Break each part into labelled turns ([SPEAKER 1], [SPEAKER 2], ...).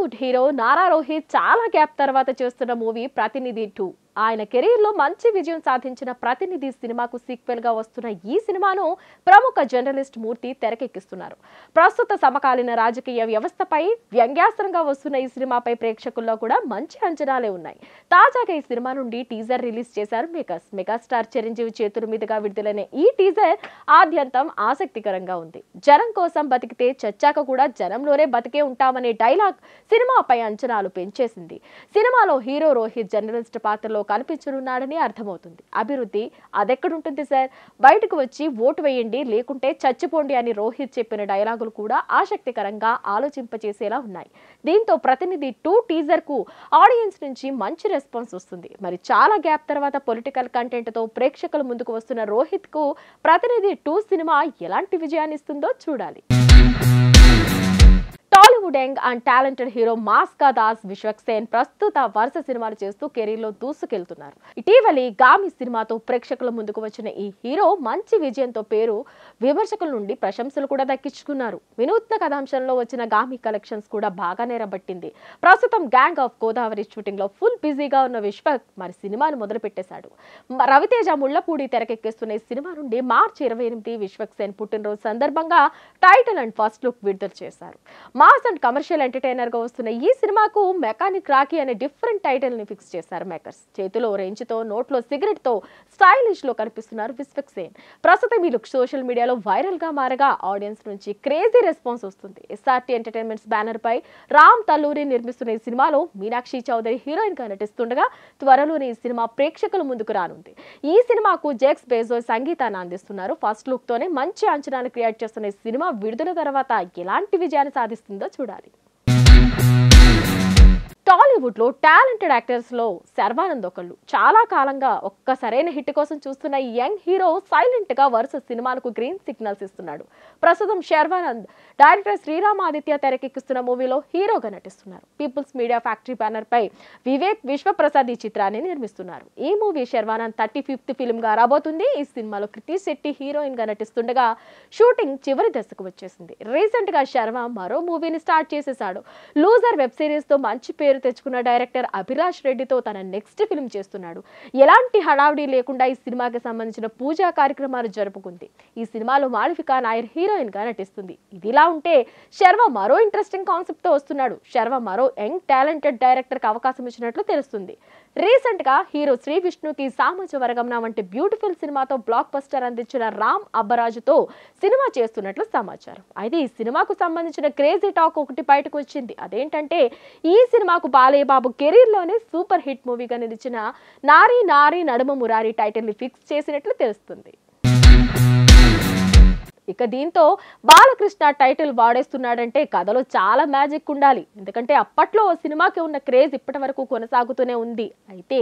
[SPEAKER 1] Tollywood hero Nara Rohit చాలా gap తర్వాత చేస్తున్న మూవీ ప్రతినిధి 2. ఆయన కెరీర్ లో మంచి విజయం సాధించిన ప్రతినిధి సినిమాకు సీక్వెల్ గా వస్తున్న ఈ సినిమాను ప్రముఖ జర్నలిస్ట్ మూర్తి తెరకెక్కిస్తున్నారు. ప్రస్తుత సమకాలీన రాజకీయ వ్యవస్థపై వ్యంగ్యాస్త్రంగా వస్తున్న ఈ సినిమాపై ప్రేక్షకుల్లో కూడా మంచి అంచనాలే ఉన్నాయి. తాజాగా ఈ సినిమా నుండి టీజర్ రిలీజ్ చేశారు మేకర్స్. మెగాస్టార్ చిరంజీవి చేతుల మీదుగా విడుదలైన ఈ టీజర్ ఆద్యంతం ఆసక్తికరంగా ఉంది. జనం కోసం బతికితే చచ్చాక కూడా జనంలోనే బతికే ఉంటామనే డైలాగ్ సినిమాపై అంచనాలు పెంచేసింది. సినిమాలో హీరో రోహిత్ జర్నలిస్ట్ పాత్రలో కనిపించనున్నాడని అర్థమవుతుంది. అభివృద్ధి అదెక్కడుంటుంది సార్, బయటకు వచ్చి ఓటు వేయండి లేకుంటే చచ్చిపోండి అని రోహిత్ చెప్పిన డైలాగులు కూడా ఆసక్తికరంగా ఆలోచింపచేసేలా ఉన్నాయి. దీంతో ప్రతినిధి 2 టీజర్ కు ఆడియన్స్ నుంచి మంచి రెస్పాన్స్ వస్తుంది. మరి చాలా గ్యాప్ తర్వాత పొలిటికల్ కంటెంట్ తో ప్రేక్షకుల ముందుకు వస్తున్న రోహిత్ కు ప్రతినిధి 2 సినిమా ఎలాంటి విజయాన్ని ఇస్తుందో చూడాలి. Tollywood young and talented hero మాస్కా దాస్ విశ్వక్ సేన్ ప్రస్తుత వరుస సినిమాలు చేస్తూ కెరీర్ లో దూసుకెళ్తున్నారు. ఇటీవలి గామి సినిమాతో ప్రేక్షకుల ముందుకు వచ్చిన ఈ హీరో మంచి విజయంతో పేరు విమర్శకుల నుండి ప్రశంసలు కూడా దక్కించుకున్నారు. వినూత్న కథాంశంలో వచ్చిన గామి కలెక్షన్స్ కూడా బాగానే రబట్టింది. ప్రస్తుతం గ్యాంగ్ ఆఫ్ గోదావరి షూటింగ్ లో ఫుల్ బిజీగా ఉన్న విశ్వక్ మరి సినిమాను మొదలు పెట్టేశాడు. రవితేజ ముళ్లపూడి తెరకెక్కిస్తున్న ఈ సినిమా నుండి మార్చి 28 విశ్వక్ సేన్ పుట్టినరోజు సందర్భంగా టైటిల్ అండ్ ఫస్ట్ లుక్ విడుదల చేశారు. మాస్ అండ్ కమర్షియల్ ఎంటర్టైనర్ గా వస్తున్న ఈ సినిమాకు మెకానిక్ రాకీ అనే డిఫరెంట్ టైటిల్ ని ఫిక్స్ చేశారు మేకర్స్. చేతిలో రేంజ్ తో నోట్లో సిగరెట్ తో స్టైలిష్ లో కనిపిస్తున్నారు విశ్వక్ సేన్. ప్రస్తుతం ఈ లుక్ సోషల్ మీడియాలో వైరల్ గా మారగా ఆడియన్స్ నుంచి క్రేజీ రెస్పాన్స్ వస్తుంది. ఎస్ఆర్టీ ఎంటర్టైన్మెంట్స్ బ్యానర్ పై రామ్ తల్లూరి నిర్మిస్తున్న ఈ సినిమాలో మీనాక్షి చౌదరి హీరోయిన్ గా నటిస్తుండగా త్వరలోనే ఈ సినిమా ప్రేక్షకుల ముందుకు రానుంది. ఈ సినిమాకు జెక్స్ బేజోస్ సంగీతాన్ని అందిస్తున్నారు. ఫస్ట్ లుక్ తోనే మంచి అంచనాలు క్రియేట్ చేస్తున్న ఈ సినిమా విడుదల తర్వాత ఎలాంటి విజయాన్ని సాధిస్తుందో చూడాలి. టాలీవుడ్ లో టాలెంటెడ్ యాక్టర్స్ లో శర్వానంద్ ఒకళ్ళు. చాలా కాలంగా ఒక్క సరైన హిట్ కోసం చూస్తున్న ఈ యంగ్ హీరో సైలెంట్ గా వరుస సినిమాలకు గ్రీన్ సిగ్నల్స్ ఇస్తున్నాడు. ప్రస్తుతం శర్వానంద్ డైరెక్టర్ శ్రీరామ్ ఆదిత్య తెరకెక్కిస్తున్న మూవీలో హీరోగా నటిస్తున్నారు. పీపుల్స్ మీడియా ఫ్యాక్టరీ బ్యానర్ పై వివేక్ విశ్వప్రసాద్ ఈ చిత్రాన్ని నిర్మిస్తున్నారు. ఈ మూవీ శర్వానంద్ 35th ఫిల్మ్ గా రాబోతుంది. ఈ సినిమాలో కృతి శెట్టి హీరోయిన్ గా నటిస్తుండగా షూటింగ్ చివరి దశకు వచ్చేసింది. రీసెంట్ గా శర్మ మరో మూవీని స్టార్ట్ చేసేశాడు. లూజర్ వెబ్ సిరీస్ తో మంచి పేరు తెచ్చుకున్న డైరెక్టర్ అభిలాష్ రెడ్డితో తన నెక్స్ట్ ఫిల్మ్ చేస్తున్నాడు. ఎలాంటి హడావిడి లేకుండా ఈ సినిమాకి సంబంధించిన పూజా కార్యక్రమాలు జరుపుకుంది. ఈ సినిమాలో మాళవిక నాయర్ హీరోయిన్ గా నటిస్తుంది. ఇదిలా ఉంటే శర్మ మరో ఇంట్రెస్టింగ్ కాన్సెప్ట్ తో వస్తున్నాడు. శర్మ మరో యంగ్ టాలెంటెడ్ డైరెక్టర్ కి అవకాశం ఇచ్చినట్లు తెలుస్తుంది. రీసెంట్ గా హీరో శ్రీ విష్ణుకి సామాజ వర్గంన వంటి బ్యూటిఫుల్ సినిమాతో బ్లాక్ బస్టర్ అందించిన రామ్ అబ్బరాజుతో సినిమా చేస్తున్నట్లు సమాచారం. అయితే ఈ సినిమాకు సంబంధించిన క్రేజీ టాక్ ఒకటి బయటకు వచ్చింది. అదేంటంటే ఈ సినిమాకు బాలయ్య బాబు కెరీర్ లోనే సూపర్ హిట్ మూవీగా నిలిచిన నారీ నారీ నడుమ మురారి టైటిల్ ని ఫిక్స్ చేసినట్లు తెలుస్తుంది. ఇక దీంతో బాలకృష్ణ టైటిల్ వాడేస్తున్నాడంటే కథలో చాలా మ్యాజిక్ ఉండాలి. ఎందుకంటే అప్పట్లో సినిమాకి ఉన్న క్రేజ్ ఇప్పటి వరకు కొనసాగుతూనే ఉంది. అయితే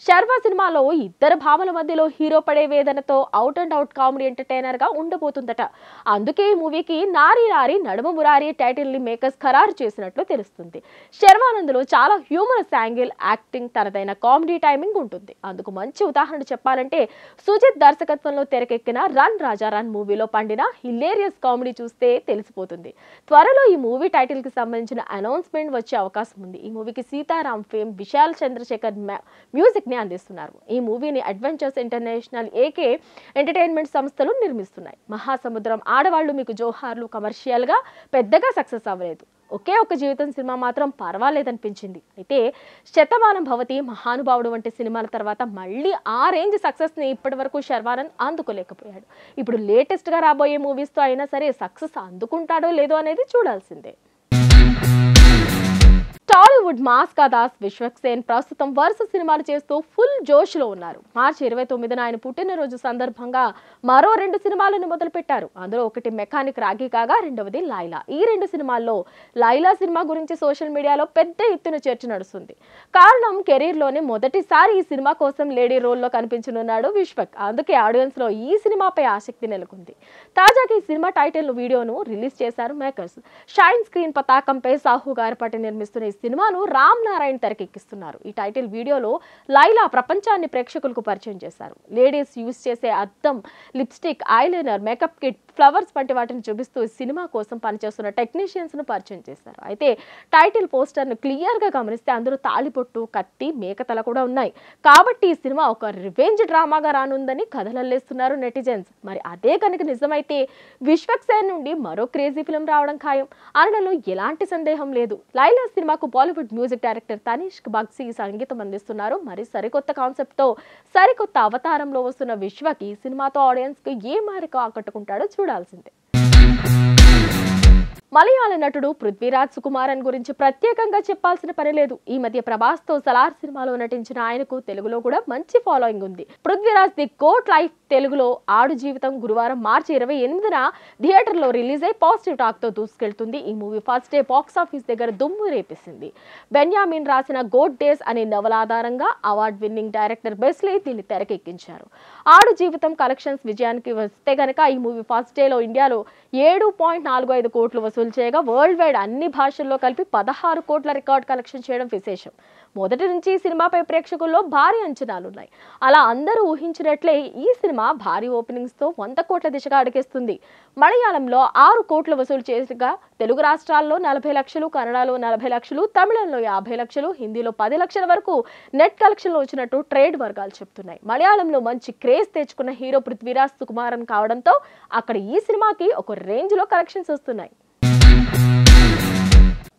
[SPEAKER 1] శర్మ సినిమాలో ఇద్దరు భామల మధ్యలో హీరో పడే వేదనతో out and out comedy entertainer గా ఉండబోతుందట. అందుకే ఈ మూవీకి నారీ నారీ నడుమ మురారి టైటిల్ ని మేకర్స్ ఖరారు చేసినట్లు తెలుస్తుంది. శర్వానంద్ లో చాలా హ్యూమరస్ యాంగిల్, యాక్టింగ్, తనదైన కామెడీ టైమింగ్ ఉంటుంది. అందుకు మంచి ఉదాహరణ చెప్పాలంటే సుజిత్ దర్శకత్వంలో తెరకెక్కిన రన్ రాజా రన్ మూవీలో పండిన హిలేరియస్ కామెడీ చూస్తే తెలిసిపోతుంది. త్వరలో ఈ మూవీ టైటిల్ కి సంబంధించిన అనౌన్స్మెంట్ వచ్చే అవకాశం ఉంది. ఈ మూవీకి సీతారాం ఫేమ్ విశాల్ చంద్రశేఖర్ మ్యూజిక్ ని అందిస్తున్నారు. ఈ మూవీని అడ్వెంచర్స్ ఇంటర్నేషనల్ ఏకే ఎంటర్టైన్మెంట్ సంస్థలు నిర్మిస్తున్నాయి. మహాసముద్రం, ఆడవాళ్లు మీకు జోహార్లు కమర్షియల్ గా పెద్దగా సక్సెస్ అవ్వలేదు. ఒకే ఒక జీవితం సినిమా మాత్రం పర్వాలేదనిపించింది. అయితే శతమానం భవతి, మహానుభావుడు వంటి సినిమాల తర్వాత మళ్ళీ ఆ రేంజ్ సక్సెస్ ని ఇప్పటి వరకు శర్వానంద్ అందుకోలేకపోయాడు. ఇప్పుడు లేటెస్ట్ గా రాబోయే మూవీస్ తో అయినా సరే సక్సెస్ అందుకుంటాడో లేదో అనేది చూడాల్సిందే. టాలీవుడ్ మాస్కా దాస్ విశ్వక్ సేన్ ప్రస్తుతం వరుస సినిమాలు చేస్తూ ఫుల్ జోష్ లో ఉన్నారు. మార్చి 29న ఆయన పుట్టినరోజు సందర్భంగా మరో 2 సినిమాలను మొదలు పెట్టారు. అందులో ఒకటి మెకానిక్ రాకీ కాగా రెండవది లైలా. ఈ 2 సినిమాల్లో లైలా సినిమా గురించి సోషల్ మీడియాలో పెద్ద ఎత్తున చర్చ నడుస్తుంది. కారణం కెరీర్ లోనే మొదటిసారి ఈ సినిమా కోసం లేడీ రోల్ లో కనిపించనున్నాడు విశ్వక్. అందుకే ఆడియన్స్ లో ఈ సినిమాపై ఆసక్తి నెలకొంది. తాజాగా ఈ సినిమా టైటిల్ వీడియోను రిలీజ్ చేశారు మేకర్స్. షైన్ స్క్రీన్ పతాకంపై సాహు గారిపాటి నిర్మిస్తున్న ఈ సినిమాను రామ్ నారాయణ్ తెరకెక్కిస్తున్నారు. ఈ టైటిల్ వీడియోలో లైలా ప్రపంచాన్ని ప్రేక్షకులకు పరిచయం చేశారు. లేడీస్ యూజ్ చేసే అద్దం, lipstick, eyeliner, makeup kit, flowers వంటి వాటిని చూపిస్తూ సినిమా కోసం పనిచేస్తున్న టెక్నీషియన్స్ ను పరిచయం చేశారు. అయితే టైటిల్ పోస్టర్ ను క్లియర్ గా గమనిస్తే అందులో తాళిపొట్టు, కత్తి, మేకతల కూడా ఉన్నాయి. కాబట్టి ఈ సినిమా ఒక రివెంజ్ డ్రామాగా రానుందని కథలల్లేస్తున్నారు నెటిజన్స్. మరి అదే కనుక నిజమైతే విశ్వక్ సేన్ నుండి మరో క్రేజీ ఫిల్మ్ రావడం ఖాయం అనడంలో ఎలాంటి సందేహం లేదు. లైలా సినిమాకు బాలీవుడ్ మ్యూజిక్ డైరెక్టర్ తనిష్క్ బగ్సీ సంగీతం అందిస్తున్నారు. మరి సరికొత్త కాన్సెప్ట్ తో సరికొత్త అవతారంలో వస్తున్న విశ్వక్ ఈ సినిమాతో ఆడియన్స్ కు ఏ మేరకు ఆకట్టుకుంటాడో చూడాల్సిందే. మలయాళ నటుడు పృథ్వీరాజ్ సుకుమారన్ గురించి ప్రత్యేకంగా చెప్పాల్సిన పని లేదు. ఈ మధ్య ప్రభాస్ తో సలార్ సినిమాలో నటించిన ఆయనకు తెలుగులో కూడా మంచి ఫాలోయింగ్ ఉంది. పృథ్వీరాజ్ ది కోట్ లైఫ్ తెలుగులో ఆడు జీవితం గురువారం మార్చి 28న థియేటర్లో రిలీజ్ అయి పాజిటివ్ టాక్ తో దూసుకెళ్తుంది. ఈ movie first day box office దగ్గర దుమ్ము రేపేసింది. బెన్యామిన్ రాసిన గోడ్ డేస్ అనే నవల ఆధారంగా అవార్డ్ విన్నింగ్ డైరెక్టర్ బెస్లీ దీన్ని తెరకెక్కించారు. ఆడు జీవితం కలెక్షన్స్ విజయానికి వస్తే గనక ఈ మూవీ ఫస్ట్ డేలో ఇండియాలో 7.45 కోట్లు వసూలు చేయగా వరల్డ్ వైడ్ అన్ని భాషల్లో కలిపి 16 కోట్ల రికార్డ్ కలెక్షన్ చేయడం విశేషం. మొదటి నుంచి ఈ సినిమాపై ప్రేక్షకుల్లో భారీ అంచనాలున్నాయి. అలా అందరూ ఊహించినట్లే ఈ సినిమా భారీ ఓపెనింగ్స్ తో 100 కోట్ల దిశగా అడుగేస్తుంది. మలయాళంలో 6 కోట్లు వసూలు చేయగా తెలుగు రాష్ట్రాల్లో 40 లక్షలు, కన్నడలో 40 లక్షలు, తమిళంలో 50 లక్షలు, హిందీలో 10 లక్షల వరకు నెట్ కలెక్షన్లు వచ్చినట్టు ట్రేడ్ వర్గాలు చెప్తున్నాయి. మలయాళంలో మంచి క్రేజ్ తెచ్చుకున్న హీరో పృథ్వీరాజ్ సుకుమారన్ కావడంతో అక్కడ ఈ సినిమాకి ఒక రేంజ్ లో కలెక్షన్స్ వస్తున్నాయి.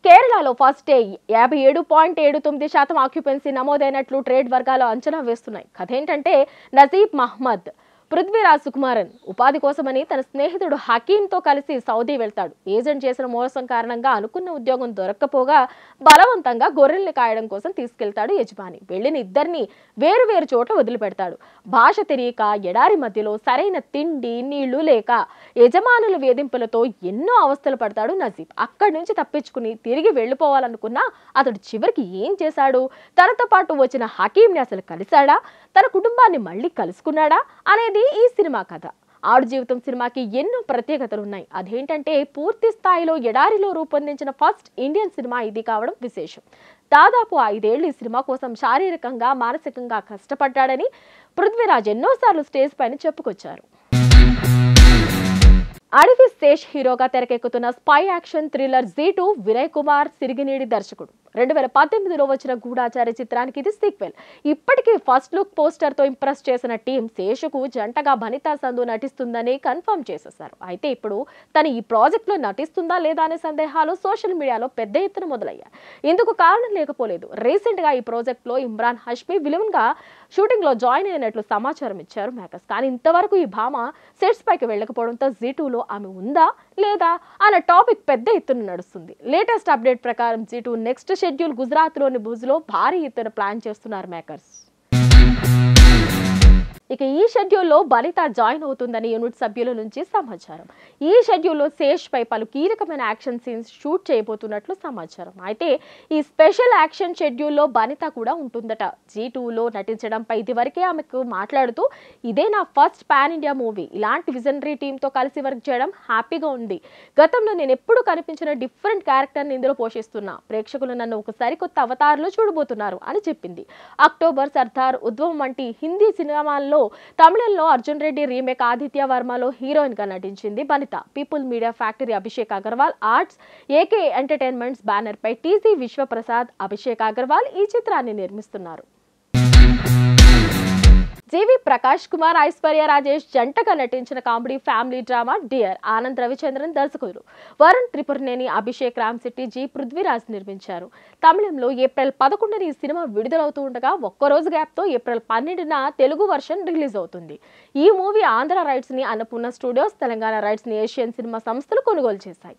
[SPEAKER 1] కేరళలో ఫస్ట్ డే 57.79% ఆక్యుపెన్సీ నమోదైనట్లు ట్రేడ్ వర్గాలు అంచనా వేస్తున్నాయి. కథ ఏంటంటే నజీబ్ మహ్మద్ పృథ్వీరాజ్ సుకుమారన్ ఉపాధి కోసమని తన స్నేహితుడు హకీంతో కలిసి సౌదీ వెళ్తాడు. ఏజెంట్ చేసిన మోసం కారణంగా అనుకున్న ఉద్యోగం దొరక్కపోగా బలవంతంగా గొర్రెల్ని కాయడం కోసం తీసుకెళ్తాడు యజమాని. వెళ్ళిన ఇద్దరిని వేరు వేరు చోట్ల వదిలిపెడతాడు. భాష తెలియక ఎడారి మధ్యలో సరైన తిండి, నీళ్లు లేక యజమానుల వేధింపులతో ఎన్నో అవస్థలు పడతాడు నజీబ్. అక్కడి నుంచి తప్పించుకుని తిరిగి వెళ్ళిపోవాలనుకున్నా అతడు చివరికి ఏం చేశాడు? తనతో పాటు వచ్చిన హకీంని అసలు కలిశాడా? తన కుటుంబాన్ని మళ్ళీ కలుసుకున్నాడా అనేది ఈ సినిమా కథ. ఆడు జీవితం సినిమాకి ఎన్నో ప్రత్యేకతలు ఉన్నాయి. అదేంటంటే పూర్తి స్థాయిలో ఎడారిలో రూపొందించిన ఫస్ట్ ఇండియన్ సినిమా ఇది కావడం విశేషం. దాదాపు 5 ఏళ్లు ఈ సినిమా కోసం శారీరకంగా, మానసికంగా కష్టపడ్డాడని పృథ్వీరాజ్ ఎన్నోసార్లు స్టేజ్ పైన చెప్పుకొచ్చారు. అడవి శేష్ హీరోగా తెరకెక్కుతున్న spy action thriller Z2 Vinay Kumar Sirigineedi దర్శకుడు. 2018లో వచ్చిన గూఢాచారి చిత్రానికి ఇది సీక్వెల్. ఇప్పటికీ ఫస్ట్ లుక్ పోస్టర్ తో ఇంప్రెస్ చేసిన టీం శేషుకు జంటగా బనితా సంధు నటిస్తుందని కన్ఫర్మ్ చేసేశారు. అయితే ఇప్పుడు తను ఈ ప్రాజెక్ట్ లో నటిస్తుందా లేదా అనే సందేహాలు సోషల్ మీడియాలో పెద్ద ఎత్తున మొదలయ్యాయి. ఇందుకు కారణం లేకపోలేదు. రీసెంట్ గా ఈ ప్రాజెక్ట్ లో ఇమ్రాన్ హష్మీ విలన్ గా షూటింగ్ లో జాయిన్ అయినట్లు సమాచారం ఇచ్చారు మేకర్స్. కానీ ఇంతవరకు ఈ భామ సెట్స్ పైకి వెళ్ళకపోవడంతో Z2లో ఆమె ఉందా లేదా అనే టాపిక్ పెద్ద ఎత్తున నడుస్తుంది. లేటెస్ట్ అప్డేట్ ప్రకారం Z2 నెక్స్ట్ షెడ్యూల్ గుజరాత్ లోని భుజ్లో భారీ ఎత్తున ప్లాన్ చేస్తున్నారు మేకర్స్. ఇక ఈ షెడ్యూల్లో బనిత జాయిన్ అవుతుందని యూనిట్ సభ్యుల నుంచి సమాచారం. ఈ షెడ్యూల్లో శేష్ పై పలు కీలకమైన యాక్షన్ సీన్స్ షూట్ చేయబోతున్నట్లు సమాచారం. అయితే ఈ స్పెషల్ యాక్షన్ షెడ్యూల్లో బనిత కూడా ఉంటుందట. Z2లో నటించడంపై ఇదివరకే ఆమెకు మాట్లాడుతూ ఇదే నా ఫస్ట్ పాన్ ఇండియా మూవీ. ఇలాంటి విజనరీ టీంతో కలిసి వర్క్ చేయడం హ్యాపీగా ఉంది. గతంలో నేను ఎప్పుడు కనిపించిన డిఫరెంట్ క్యారెక్టర్ని ఇందులో పోషిస్తున్నా. ప్రేక్షకులు నన్ను ఒక సరికొత్త అవతారంలో చూడబోతున్నారు అని చెప్పింది. అక్టోబర్, సర్దార్, ఉద్యమం వంటి హిందీ సినిమాల్లో తమిళంలో అర్జున్ రెడ్డి రీమేక్ ఆదిత్య వర్మలో హీరోయిన్ గా నటించింది Banita. People Media Factory Abhishek Agarwal arts, AK entertainments banner పై టీసీ విశ్వప్రసాద్, అభిషేక్ అగర్వాల్ ఈ చిత్రాన్ని నిర్మిస్తున్నారు. జీవి ప్రకాష్ కుమార్, ఐశ్వర్య రాజేష్ జంటగా నటించిన comedy family drama dear. Anand Ravichandran దర్శకులు. వరుణ్ త్రిపురనేని, అభిషేక్ రామ్శెట్టి, జి పృథ్వీరాజ్ నిర్మించారు. తమిళంలో ఏప్రిల్ 11న ఈ సినిమా విడుదలవుతూ ఉండగా ఒక్కరోజు గ్యాప్ తో ఏప్రిల్ 12న తెలుగు వర్షన్ రిలీజ్ అవుతుంది. ఈ మూవీ ఆంధ్ర రైట్స్ ని అన్నపూర్ణ స్టూడియోస్, తెలంగాణ రైట్స్ ని ఏషియన్ సినిమా సంస్థలు కొనుగోలు చేశాయి.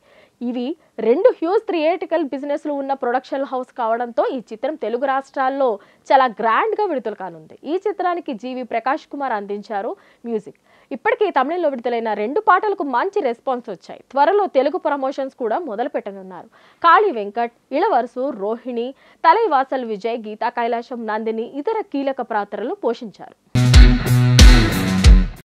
[SPEAKER 1] ఇవి 2 హ్యూజ్ థియేట్రికల్ బిజినెస్ లు ఉన్న ప్రొడక్షన్ హౌస్ కావడంతో ఈ చిత్రం తెలుగు రాష్ట్రాల్లో చాలా గ్రాండ్ గా విడుదల కానుంది. ఈ చిత్రానికి జీవి ప్రకాష్ కుమార్ అందించారు మ్యూజిక్. ఇప్పటికే తమిళంలో విడుదలైన 2 పాటలకు మంచి రెస్పాన్స్ వచ్చాయి. త్వరలో తెలుగు ప్రమోషన్స్ కూడా మొదలు పెట్టనున్నారు. కాళీ వెంకట్, ఇళవరసు, రోహిణి, తలైవాసల్ విజయ్, గీతా కైలాశం, నందిని ఇతర కీలక పాత్రలు పోషించారు.